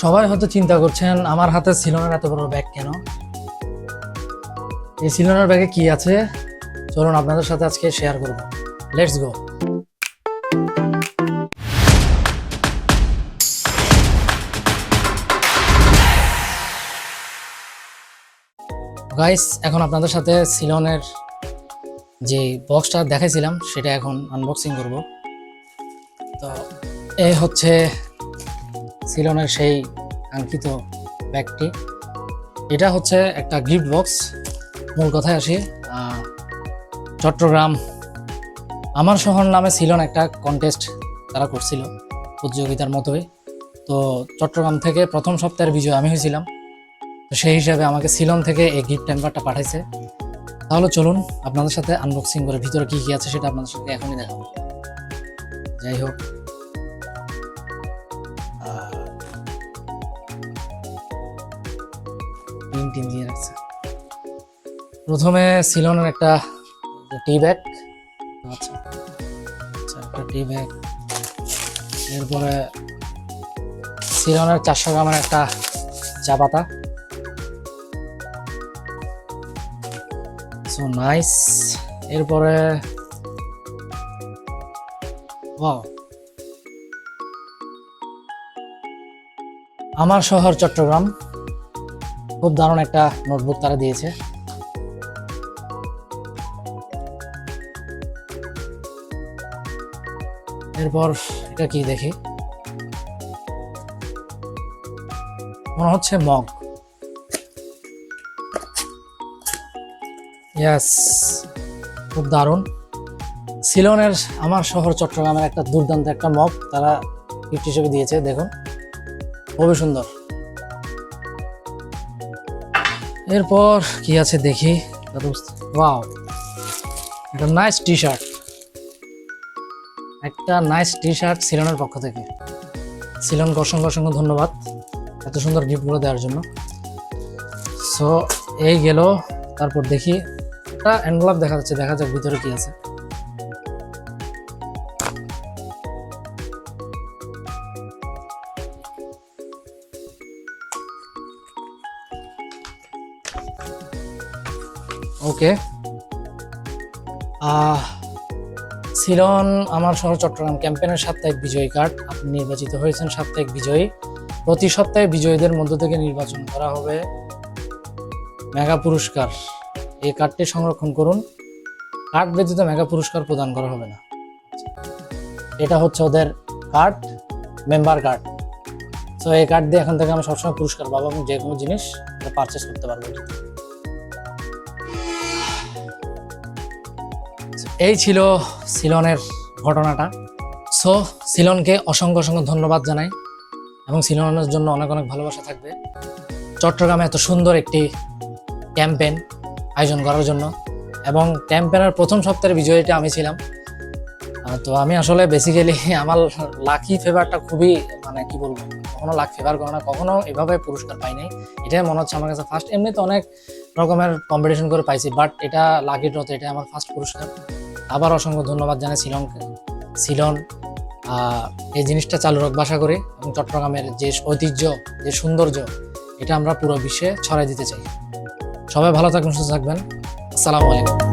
সবাই হয়তো চিন্তা করছেন আমার হাতে সিলনের এত বড় ব্যাগ কেন। এই সিলনের ব্যাগে কি আছে চলুন আপনাদের সাথে আজকে শেয়ার করব। Let's go. গাইস, এখন আপনাদের সাথে সিলনের যে বক্সটা দেখাইছিলাম সেটা এখন আনবক্সিং করব। তো এই হচ্ছে সিলনের সেই কাঙ্ক্ষিত ব্যাগটি। এটা হচ্ছে একটা গিফট বক্স। মূল কথায় আসি, চট্টগ্রাম আমার শহর নামে সিলন একটা কন্টেস্ট তারা করছিল প্রতিযোগিতার মতোই। তো চট্টগ্রাম থেকে প্রথম সপ্তাহের বিজয় আমি হয়েছিলাম। তো সেই হিসাবে আমাকে সিলন থেকে এই গিফট হ্যাম্পারটা পাঠাইছে। তাহলে চলুন আপনাদের সাথে আনবক্সিং করে ভিতরে কি কি আছে সেটা আপনাদের সাথে এখনই দেখাবো। যাই হোক, টিন দিয়ে রাখছে। প্রথমে সিলনের একটা টি ব্যাগ, আচ্ছা একটা টি ব্যাগ। এরপরে সিলনের 400 গ্রামের একটা চা পাতা। So nice. এরপরে আমার শহর চট্টগ্রাম, খুব দারুণ একটা নোটবুক তারা দিয়েছে। এরপর এটা কি দেখি, মনে হচ্ছে মগ। ইয়াস, খুব দারুণ। সিলনের আমার শহর চট্টগ্রামের একটা দুর্দান্ত একটা মগ তারা গিফট হিসেবে দিয়েছে। দেখুন, খুবই সুন্দর। এরপর কি আছে দেখি। ওয়াও, একটা নাইস টি শার্ট, একটা নাইস টি শার্ট সিলনের পক্ষ থেকে। সিলনকে অসংখ্য অসংখ্য ধন্যবাদ এত সুন্দর গিফটগুলো দেওয়ার জন্য। সো এই গেল। তারপর দেখি একটা এনভেলপ দেখা যাচ্ছে, দেখা যাক ভিতরে কি আছে। ওকে, সিলন আমার শহর চট্টগ্রাম ক্যাম্পেইনের সাপ্তাহিক বিজয়ী কার্ড। আপনি নির্বাচিত হয়েছেন সাপ্তাহিক বিজয়ী। প্রতি সপ্তাহে বিজয়ীদের মধ্য থেকে নির্বাচন করা হবে মেগা পুরস্কার। এই কার্ডটি সংরক্ষণ করুন। কার্ড ব্যতীত মেগা পুরস্কার প্রদান করা হবে না। এটা হচ্ছে ওদের কার্ড, মেম্বার কার্ড। সো এই কার্ড দিয়ে এখন থেকে আমি সবসময় পুরস্কার পাবো এবং যে কোনো জিনিস পারচেস করতে পারবো। এই ছিল সিলনের ঘটনাটা। সো সিলনকে অসংখ্য অসংখ্য ধন্যবাদ জানাই এবং সিলনের জন্য অনেক অনেক ভালোবাসা থাকবে। চট্টগ্রামে এত সুন্দর একটি ক্যাম্পেইন আয়োজন করার জন্য, এবং ক্যাম্পেইনের প্রথম সপ্তাহের বিজয়ীটা আমি ছিলাম। তো আমি আসলে বেসিক্যালি আমার লাকি ফেভারটা খুবই, মানে কি বলবো, কখনো লাক ফেভার করে না, কখনো এভাবে পুরস্কার পাই নাই। এটাই মনে হচ্ছে আমার কাছে ফার্স্ট। এমনিতে অনেক রকমের কম্পিটিশন করে পাইছি, বাট এটা লাকি ড্রতে এটা আমার ফার্স্ট পুরস্কার। আবার অসংখ্য ধন্যবাদ জানাই সিলনকে। সিলন এই জিনিসটা চালু রাখবে আশা করি, এবং চট্টগ্রামের যে ঐতিহ্য, যে সৌন্দর্য, এটা আমরা পুরো বিশ্বে ছড়াই দিতে চাই। সবাই ভালো থাকবেন, সুস্থ থাকবেন। আসসালামু আলাইকুম।